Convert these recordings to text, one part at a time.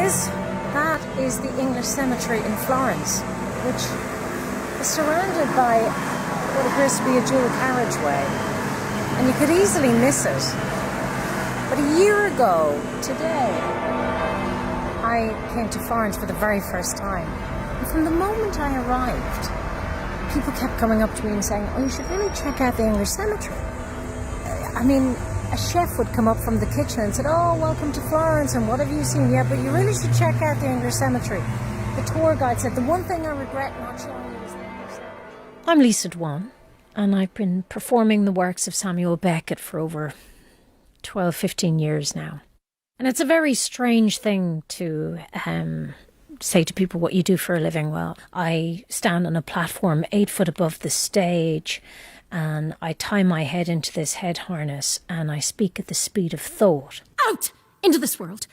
is? That is the English cemetery in Florence, which is surrounded by what appears to be a dual carriageway. And you could easily miss it. But a year ago, today, I came to Florence for the very first time. And from the moment I arrived, people kept coming up to me and saying, oh, you should really check out the English cemetery. I mean, a chef would come up from the kitchen and said, oh, welcome to Florence, and what have you seen? Yeah, but you really should check out the English cemetery. The tour guide said, the one thing I regret not showing you is the English cemetery. I'm Lisa Dwan, and I've been performing the works of Samuel Beckett for over 12, 15 years now. And it's a very strange thing to say to people what you do for a living. Well, I stand on a platform 8 foot above the stage, and I tie my head into this head harness, and I speak at the speed of thought. Out! Into this world,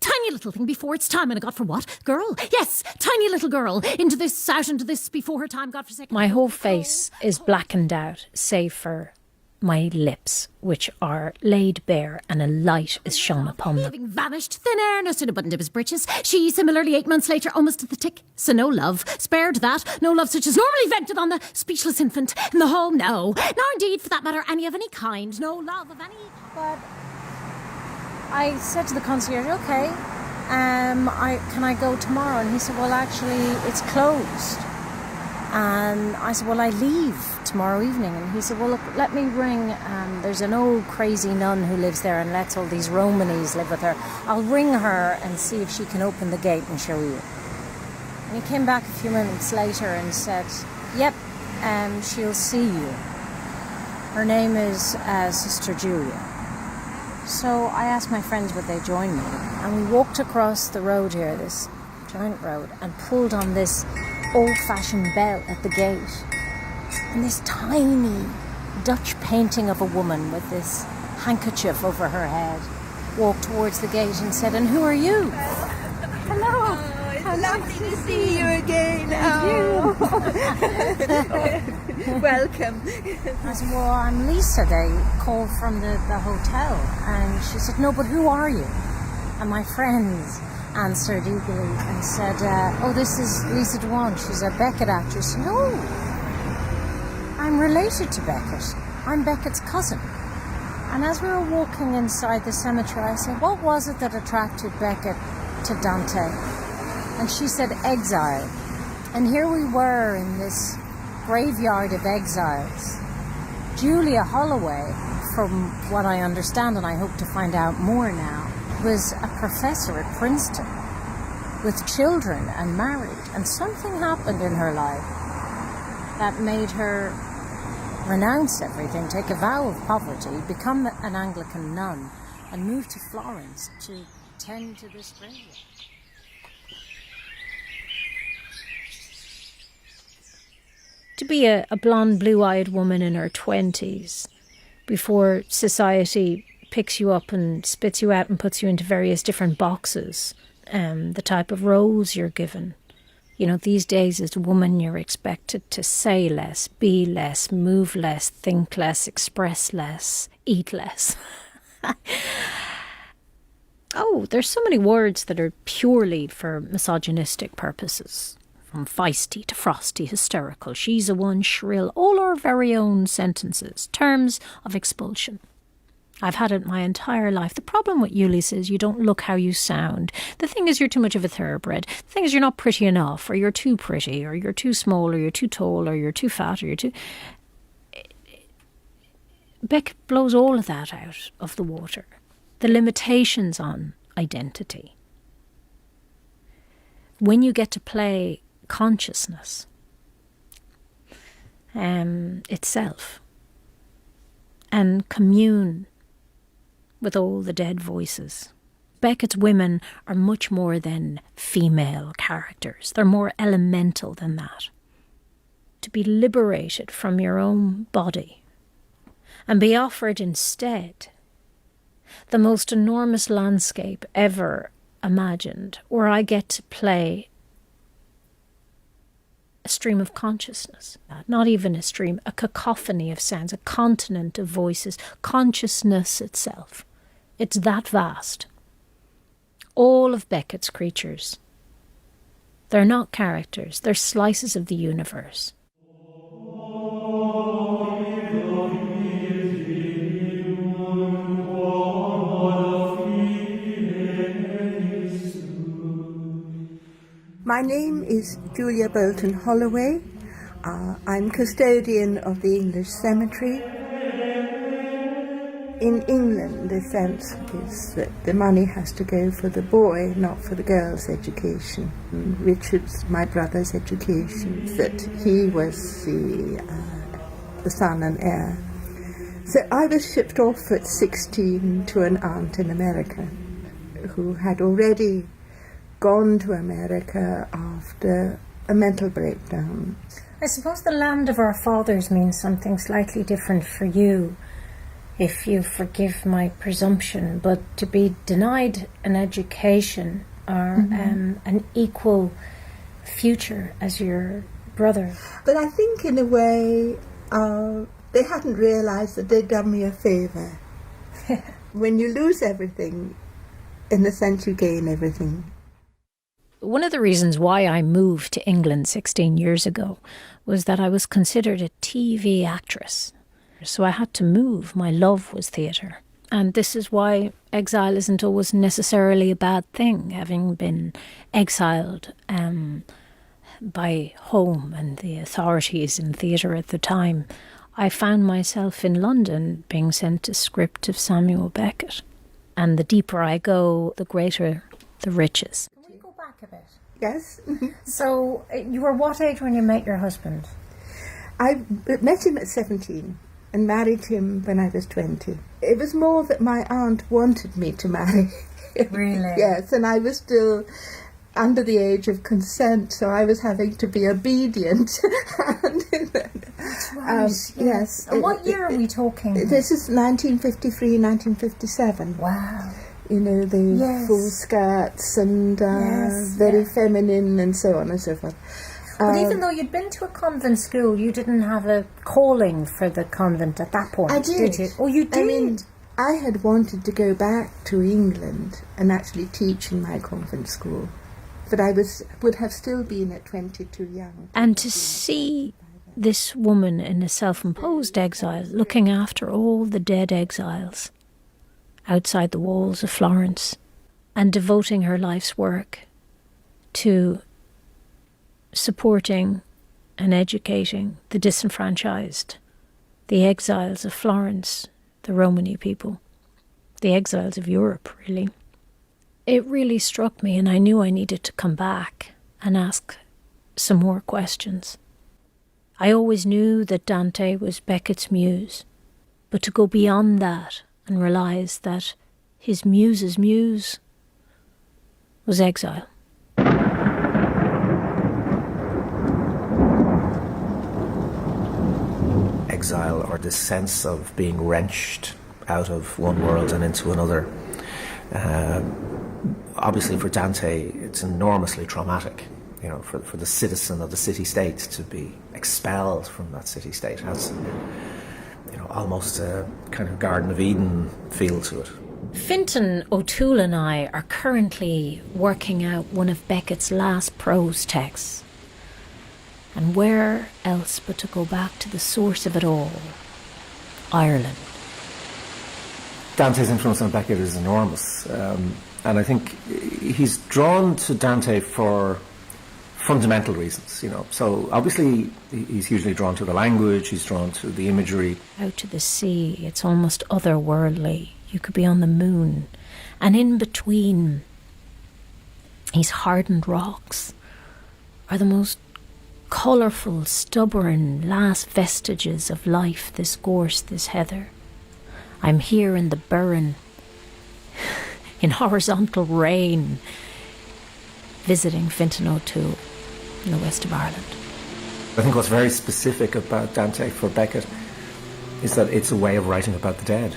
tiny little thing before its time, and a God for what? Girl? Yes, tiny little girl, out into this before her time, godforsaken. My whole face is blackened out, save for my lips, which are laid bare, and a light is shone upon them. Having vanished, thin air, no sooner buttoned up his breeches. She, similarly, 8 months later, almost at the tick. So no love, spared that, no love such as normally vented on the speechless infant in the hall, no. Nor indeed, for that matter, any of any kind, no love of any... But I said to the concierge, okay, can I go tomorrow? And he said, well, actually, it's closed. And I said, well, I leave tomorrow evening. And he said, well, look, let me ring. There's an old crazy nun who lives there and lets all these Romanis live with her. I'll ring her and see if she can open the gate and show you. And he came back a few minutes later and said, yep, she'll see you. Her name is Sister Julia. So I asked my friends would they join me. And we walked across the road here, this giant road, and pulled on this old-fashioned bell at the gate. And this tiny Dutch painting of a woman with this handkerchief over her head walked towards the gate and said, and who are you? Hello. It's lovely to see you again. Welcome. I said, well, I'm Lisa. They called from the hotel. And she said, no, but who are you? And my friends answered eagerly and said, oh, this is Lisa Dwan. She's a Beckett actress. No, I'm related to Beckett. I'm Beckett's cousin. And as we were walking inside the cemetery, I said, what was it that attracted Beckett to Dante? And she said, exiled. And here we were in this graveyard of exiles. Julia Holloway, from what I understand, and I hope to find out more now, was a professor at Princeton with children and married, and something happened in her life that made her renounce everything, take a vow of poverty, become an Anglican nun, and move to Florence to tend to this graveyard. To be a blonde, blue-eyed woman in her 20s before society picks you up and spits you out and puts you into various different boxes, the type of roles you're given. You know, these days as a woman you're expected to say less, be less, move less, think less, express less, eat less. Oh, there's so many words that are purely for misogynistic purposes. From feisty to frosty, hysterical, she's a one, shrill, all our very own sentences, terms of expulsion. I've had it my entire life. The problem with you, Lisa, is you don't look how you sound. The thing is you're too much of a thoroughbred. The thing is you're not pretty enough, or you're too pretty, or you're too small, or you're too tall, or you're too fat, or you're too... Beck blows all of that out of the water. The limitations on identity. When you get to play consciousness itself and commune with all the dead voices. Beckett's women are much more than female characters. They're more elemental than that. To be liberated from your own body and be offered instead the most enormous landscape ever imagined, where I get to play a stream of consciousness, not even a stream, a cacophony of sounds, a continent of voices, consciousness itself. It's that vast. all of Beckett's creatures. They're not characters, they're slices of the universe. My name is Julia Bolton Holloway. I'm custodian of the English cemetery. In England, the sense is that the money has to go for the boy, not for the girl's education. And Richard's, my brother's education, that he was the son and heir. So I was shipped off at 16 to an aunt in America who had already gone to America after a mental breakdown. I suppose the land of our fathers means something slightly different for you, if you forgive my presumption, but to be denied an education or an equal future as your brother. But I think in a way they hadn't realised that they'd done me a favour. When you lose everything, in a sense you gain everything. One of the reasons why I moved to England 16 years ago was that I was considered a TV actress. So I had to move. My love was theatre. And this is why exile isn't always necessarily a bad thing, having been exiled by home and the authorities in theatre at the time. I found myself in London being sent a script of Samuel Beckett. And the deeper I go, the greater the riches. Can we go back a bit? Yes. So you were what age when you met your husband? I met him at 17 and married him when I was 20. It was more that my aunt wanted me to marry. Really? Yes, and I was still under the age of consent, so I was having to be obedient. That's right, yes. And what year are we talking? This is 1953, 1957. Wow. You know, the full skirts and very feminine and so on and so forth. But even though you'd been to a convent school, you didn't have a calling for the convent at that point, I did. you? Oh, you did? I mean, I had wanted to go back to England and actually teach in my convent school, but I would have still been at 22 young. And to see this woman in a self-imposed exile, looking after all the dead exiles outside the walls of Florence and devoting her life's work to supporting and educating the disenfranchised, the exiles of Florence, the Romani people, the exiles of Europe, really. It really struck me, and I knew I needed to come back and ask some more questions. I always knew that Dante was Beckett's muse, but to go beyond that and realise that his muse's muse was exile. Exile, or this sense of being wrenched out of one world and into another. Obviously for Dante it's enormously traumatic, you know, for the citizen of the city-state to be expelled from that city-state has, you know, almost a kind of Garden of Eden feel to it. Fintan O'Toole and I are currently working out one of Beckett's last prose texts. And where else but to go back to the source of it all, Ireland. Dante's influence on Beckett is enormous, and I think he's drawn to Dante for fundamental reasons, you know. So obviously he's hugely drawn to the language, he's drawn to the imagery. Out to the sea, it's almost otherworldly. You could be on the moon. And in between, these hardened rocks are the most colourful, stubborn, last vestiges of life, this gorse, this heather. I'm here in the Burren, in horizontal rain, visiting Fintan O'Toole in the west of Ireland. I think what's very specific about Dante for Beckett is that it's a way of writing about the dead.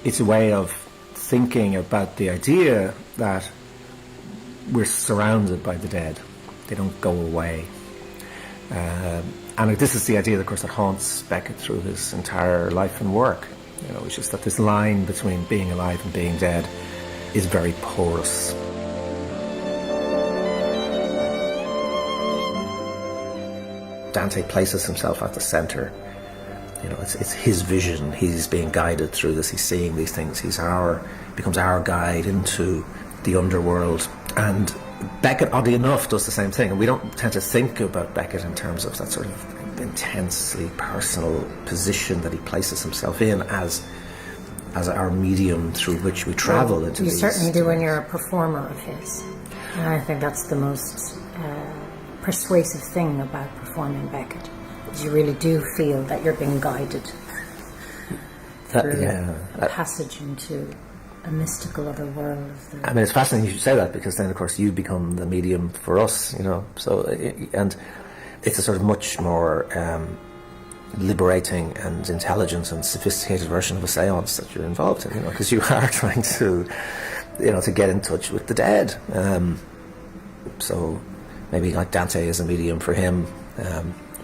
It's a way of thinking about the idea that we're surrounded by the dead. They don't go away. And this is the idea, of course, that haunts Beckett through his entire life and work. You know, it's just that this line between being alive and being dead is very porous. Dante places himself at the centre. You know, it's his vision. He's being guided through this. He's seeing these things. Becomes our guide into the underworld. And Beckett, oddly enough, does the same thing. And we don't tend to think about Beckett in terms of that sort of intensely personal position that he places himself in as our medium through which we travel into these. You certainly do when you're a performer of his. And I think that's the most persuasive thing about performing Beckett. Is you really do feel that you're being guided through a passage into a mystical other world. I mean, it's fascinating you should say that, because then, of course, you become the medium for us, you know. So, and it's a sort of much more liberating and intelligent and sophisticated version of a seance that you're involved in, you know, because you are trying to, you know, to get in touch with the dead. So maybe like Dante is a medium for him,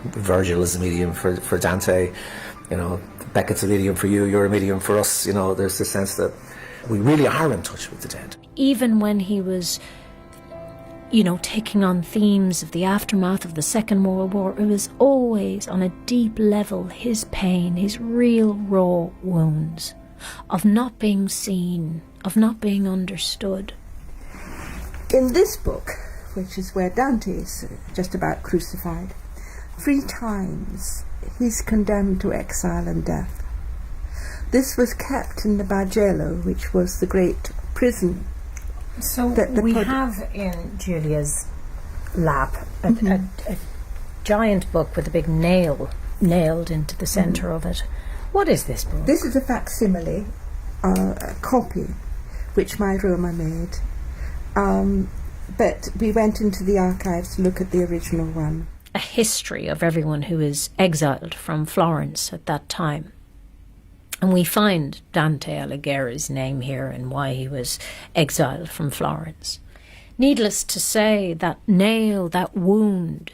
Virgil is a medium for Dante, you know, Beckett's a medium for you, you're a medium for us, you know. There's this sense that we really are in touch with the dead. Even when he was, you know, taking on themes of the aftermath of the Second World War, it was always on a deep level his pain, his real raw wounds of not being seen, of not being understood. In this book, which is where Dante is just about crucified, 3 times he's condemned to exile and death. This was kept in the Bargello, which was the great prison. So we have in Julia's lap a giant book with a big nail nailed into the centre of it. What is this book? This is a facsimile, a copy, which my Roma made. But we went into the archives to look at the original one. A history of everyone who is exiled from Florence at that time. And we find Dante Alighieri's name here and why he was exiled from Florence. Needless to say, that nail, that wound,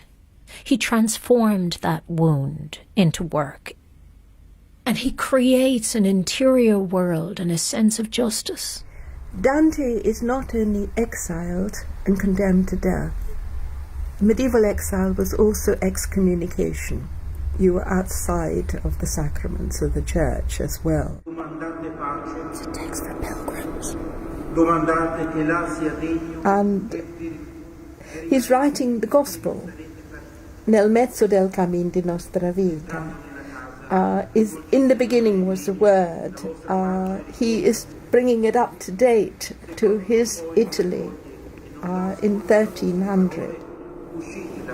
he transformed that wound into work. And he creates an interior world and a sense of justice. Dante is not only exiled and condemned to death. Medieval exile was also excommunication. You were outside of the sacraments of the church as well. It's a text for pilgrims. And he's writing the gospel. Nel mezzo del cammin di nostra vita. Is in the beginning was the word. He is bringing it up to date to his Italy in 1300.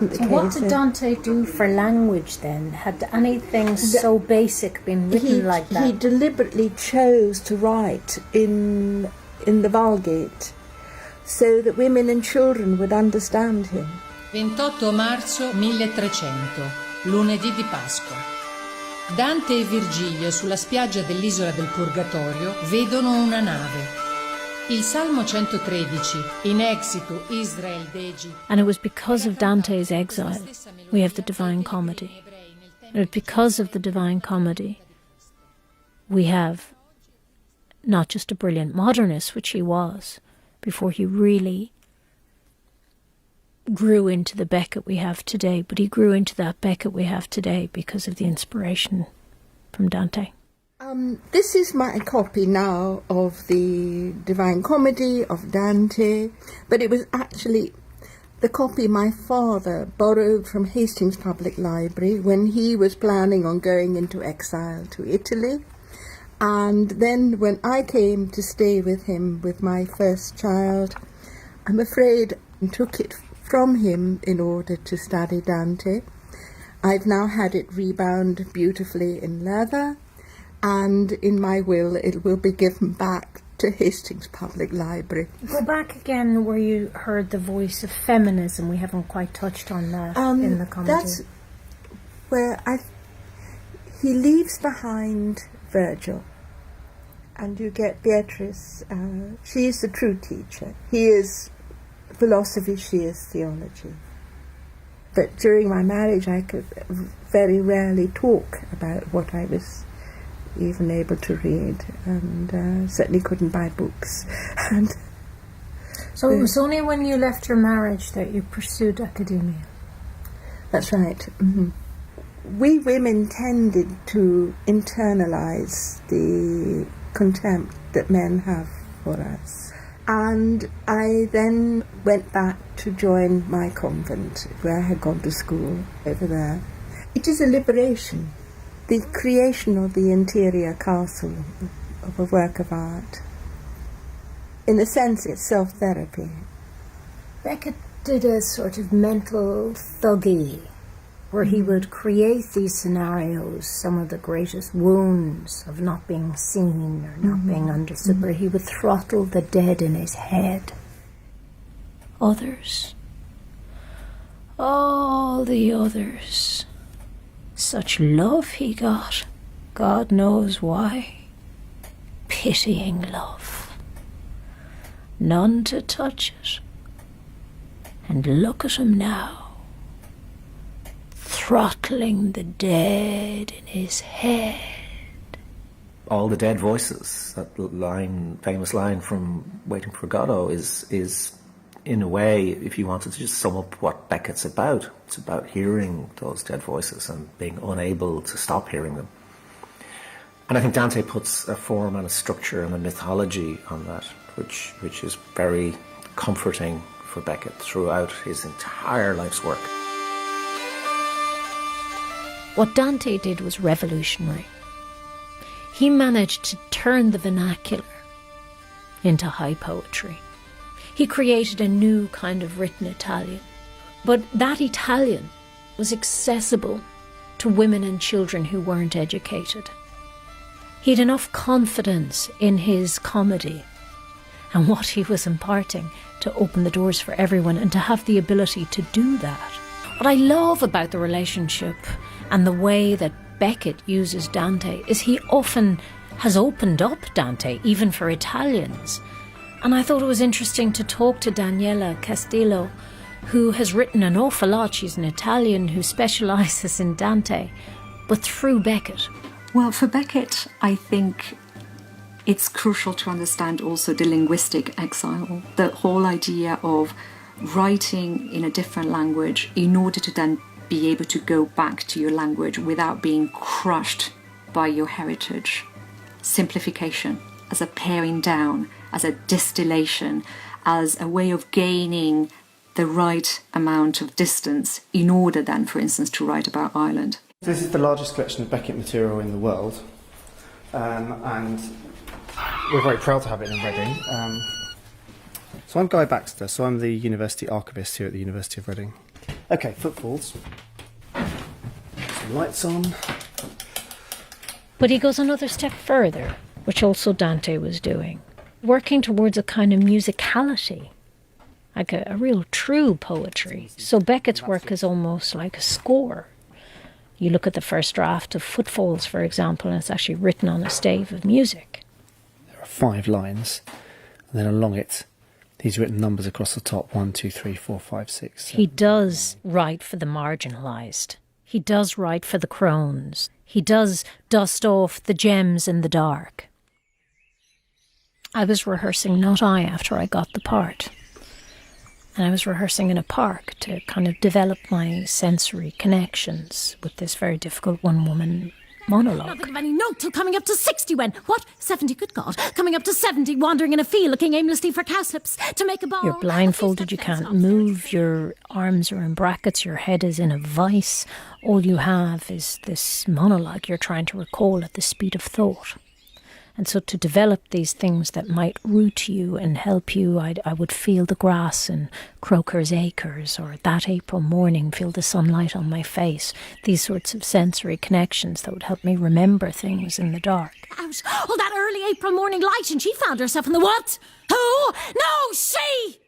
So what did Dante do for language then? Had anything so basic been written like that? He deliberately chose to write in the Vulgate so that women and children would understand him. 28 marzo 1300, lunedì di Pasqua. Dante e Virgilio sulla spiaggia dell'isola del Purgatorio vedono una nave. Il Salmo 113, in exitu Israel degi. And it was because of Dante's exile we have the Divine Comedy. It was because of the Divine Comedy we have not just a brilliant modernist, which he was, before he really grew into the Beckett we have today, but he grew into that Beckett we have today because of the inspiration from Dante. This is my copy now of the Divine Comedy of Dante, but it was actually the copy my father borrowed from Hastings Public Library when he was planning on going into exile to Italy. And then when I came to stay with him with my first child, I'm afraid I took it from him in order to study Dante. I've now had it rebound beautifully in leather, and in my will it will be given back to Hastings Public Library. Go back again where you heard the voice of feminism. We haven't quite touched on that in the comedy. That's where he leaves behind Virgil, and you get Beatrice. She is the true teacher. He is philosophy, she is theology. But during my marriage I could very rarely talk about what I was even able to read, and certainly couldn't buy books. And So it was only when you left your marriage that you pursued academia? that's right. We women tended to internalise the contempt that men have for us. And I then went back to join my convent, where I had gone to school over there. It is a liberation, the creation of the interior castle of a work of art. In a sense, it's self-therapy. Beckett did a sort of mental thuggy, where he would create these scenarios, some of the greatest wounds of not being seen or not being understood, where he would throttle the dead in his head. Others, all the others, such love he got, God knows why. Pitying love. None to touch it. And look at him now, throttling the dead in his head. All the dead voices, that famous line from Waiting for Godot is in a way, if you wanted to just sum up what Beckett's about, it's about hearing those dead voices and being unable to stop hearing them. And I think Dante puts a form and a structure and a mythology on that, which is very comforting for Beckett throughout his entire life's work. What Dante did was revolutionary. He managed to turn the vernacular into high poetry. He created a new kind of written Italian. But that Italian was accessible to women and children who weren't educated. He had enough confidence in his comedy and what he was imparting to open the doors for everyone and to have the ability to do that. What I love about the relationship and the way that Beckett uses Dante is he often has opened up Dante, even for Italians. And I thought it was interesting to talk to Daniela Castillo, who has written an awful lot. She's an Italian who specialises in Dante, but through Beckett. Well, for Beckett, I think it's crucial to understand also the linguistic exile, the whole idea of writing in a different language in order to then be able to go back to your language without being crushed by your heritage. Simplification as a paring down, as a distillation, as a way of gaining the right amount of distance in order then, for instance, to write about Ireland. This is the largest collection of Beckett material in the world, and we're very proud to have it in Reading. So I'm Guy Baxter, so I'm the University Archivist here at the University of Reading. Okay, footfalls. Some lights on. But he goes another step further, which also Dante was doing, working towards a kind of musicality, like a real true poetry. So Beckett's work is almost like a score. You look at the first draft of Footfalls, for example, and it's actually written on a stave of music. There are 5 lines, and then along it, he's written numbers across the top, 1, 2, 3, 4, 5, 6. 7. He does write for the marginalised. He does write for the crones. He does dust off the gems in the dark. I was rehearsing Not I after I got the part. And I was rehearsing in a park to kind of develop my sensory connections with this very difficult one-woman monologue. Not think of any note till coming up to 60 when... What? 70? Good God. Coming up to 70, wandering in a field, looking aimlessly for cowslips to make a ball. You're blindfolded, you can't move, your arms are in brackets, your head is in a vice. All you have is this monologue you're trying to recall at the speed of thought. And so to develop these things that might root you and help you, I would feel the grass in Croker's Acres, or that April morning, feel the sunlight on my face. These sorts of sensory connections that would help me remember things in the dark. Out! Oh, that early April morning light, and she found herself in the what? Who? No, she!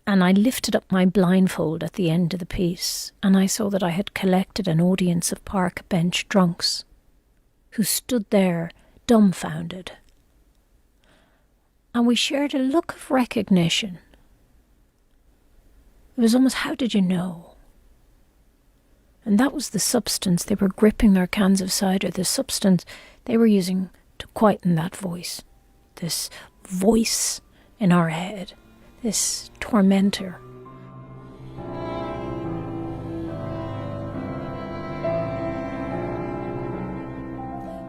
And I lifted up my blindfold at the end of the piece, and I saw that I had collected an audience of park bench drunks who stood there dumbfounded. And we shared a look of recognition. It was almost, how did you know? And that was the substance. They were gripping their cans of cider, the substance they were using to quieten that voice. This voice in our head, this tormentor.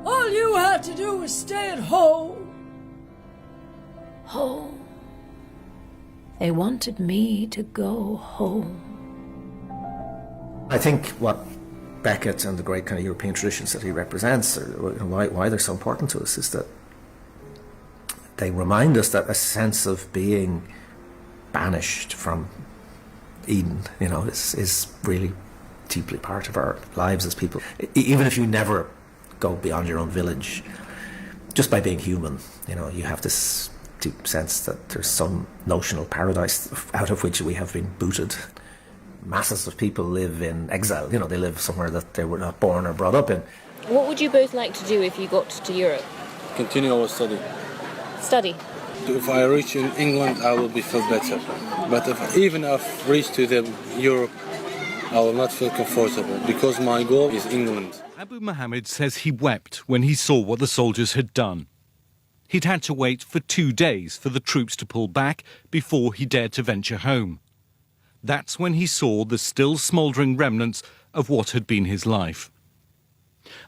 All you had to do was stay at home. Home. They wanted me to go home. I think what Beckett and the great kind of European traditions that he represents, or why they're so important to us, is that they remind us that a sense of being banished from Eden, is really deeply part of our lives as people. Even if you never go beyond your own village, just by being human, you have this deep sense that there's some notional paradise out of which we have been booted. Masses of people live in exile, they live somewhere that they were not born or brought up in. What would you both like to do if you got to Europe? Continue our study. Study? If I reach in England, I will feel better. But even if I reach to Europe, I will not feel comfortable, because my goal is England. Abu Muhammad says he wept when he saw what the soldiers had done. He'd had to wait for 2 days for the troops to pull back before he dared to venture home. That's when he saw the still smouldering remnants of what had been his life.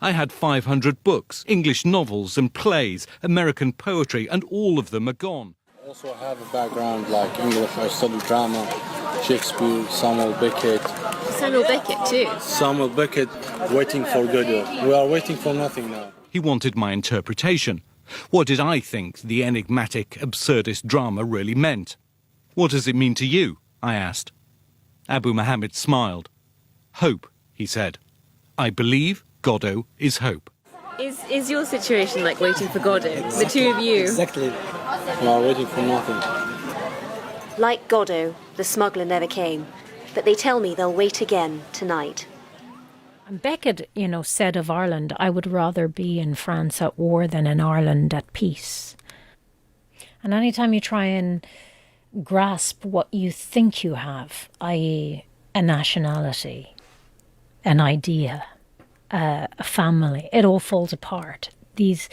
I had 500 books, English novels and plays, American poetry, and all of them are gone. Also, I have a background like English. I studied drama, Shakespeare, Samuel Beckett. Samuel Beckett too? Samuel Beckett, Waiting for Godot. We are waiting for nothing now. He wanted my interpretation. What did I think the enigmatic, absurdist drama really meant? What does it mean to you? I asked. Abu Muhammad smiled. Hope, he said. I believe Godot is hope. Is your situation like Waiting for Godot? Exactly. The two of you? Exactly. We are waiting for nothing. Like Godot, the smuggler never came, but they tell me they'll wait again tonight. And Beckett, said of Ireland, I would rather be in France at war than in Ireland at peace. And anytime you try and grasp what you think you have, i.e. a nationality, an idea, a family, it all falls apart. These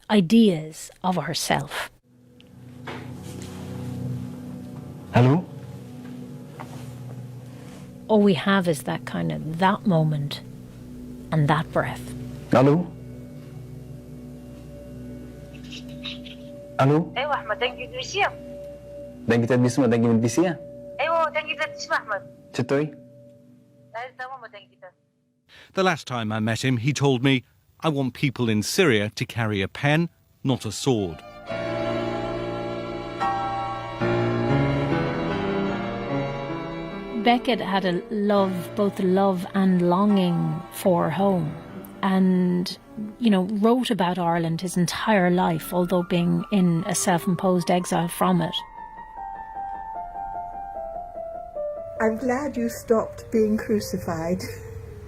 ideas of ourself. Hello? All we have is that moment and that breath. Hello? الو ايوه احمد تنجي تمشي دنجي تدبسما دنجي مدبسيا ايوه تنجي تسمع احمد شتوي تمام تنجي. The last time I met him, he told me, I want people in Syria to carry a pen, not a sword. Beckett had both love and longing for home, and wrote about Ireland his entire life, although being in a self-imposed exile from it. I'm glad you stopped being crucified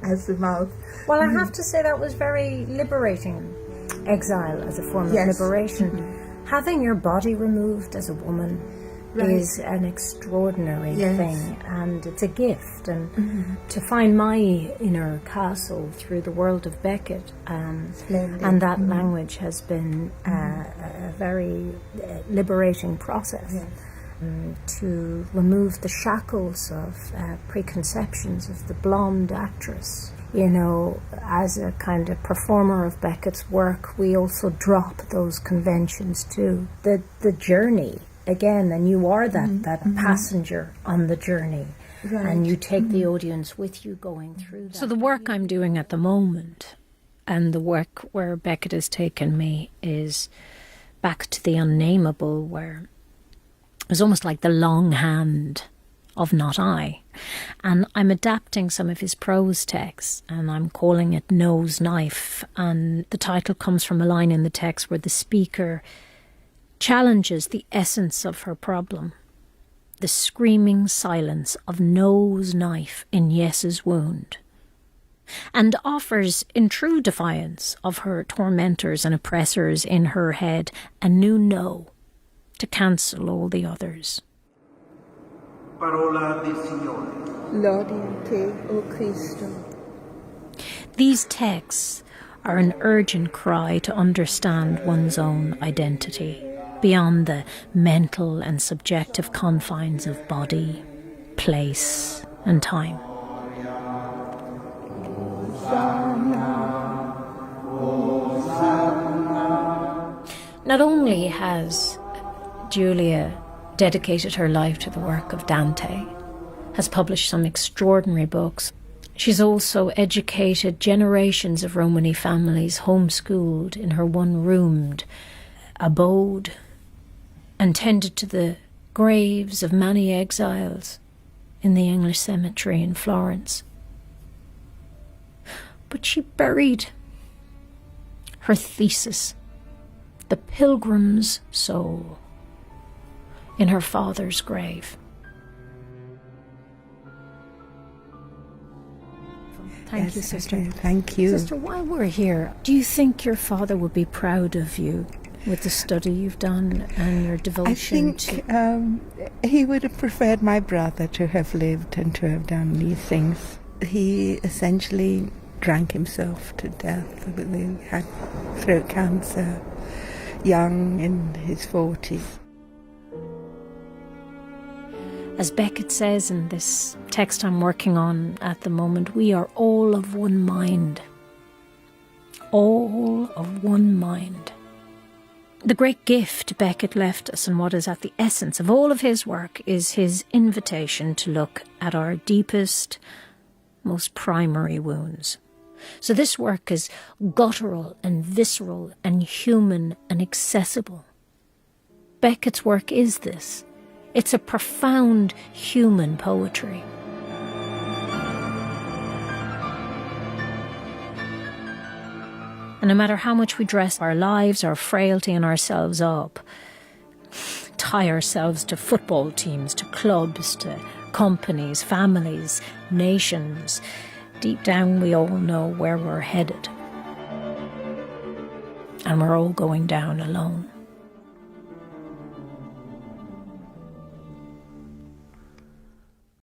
as the mouth. Well, I have to say that was very liberating, exile as a form of liberation. Mm-hmm. Having your body removed as a woman is an extraordinary thing, and it's a gift. And to find my inner castle through the world of Beckett, and that language has been a very liberating process. To remove the shackles of preconceptions of the blonde actress. As a kind of performer of Beckett's work, we also drop those conventions too. The journey, again, and you are that passenger on the journey. Right. And you take the audience with you going through that. So the work I'm doing at the moment, and the work where Beckett has taken me, is back to the unnameable, where it's almost like the long hand of Not I. And I'm adapting some of his prose texts, and I'm calling it Nose Knife. And the title comes from a line in the text where the speaker challenges the essence of her problem. The screaming silence of Nose Knife in Yes's wound. And offers, in true defiance of her tormentors and oppressors in her head, a new no to cancel all the others. Parola del Signore. Lodi te, O Cristo. These texts are an urgent cry to understand one's own identity beyond the mental and subjective confines of body, place, and time. Not only has Julia dedicated her life to the work of Dante, has published some extraordinary books, she's also educated generations of Romani families, homeschooled in her one-roomed abode, and tended to the graves of many exiles in the English cemetery in Florence. But she buried her thesis, The Pilgrim's Soul, in her father's grave. Thank you, Sister. Thank you. Sister, while we're here, do you think your father would be proud of you with the study you've done and your devotion I think he would have preferred my brother to have lived and to have done these things. He essentially drank himself to death. He had throat cancer, young, in his 40s. As Beckett says in this text I'm working on at the moment, we are all of one mind. All of one mind. The great gift Beckett left us, and what is at the essence of all of his work, is his invitation to look at our deepest, most primary wounds. So this work is guttural and visceral and human and accessible. Beckett's work is this. It's a profound human poetry. And no matter how much we dress our lives, our frailty and ourselves up, tie ourselves to football teams, to clubs, to companies, families, nations, deep down we all know where we're headed. And we're all going down alone.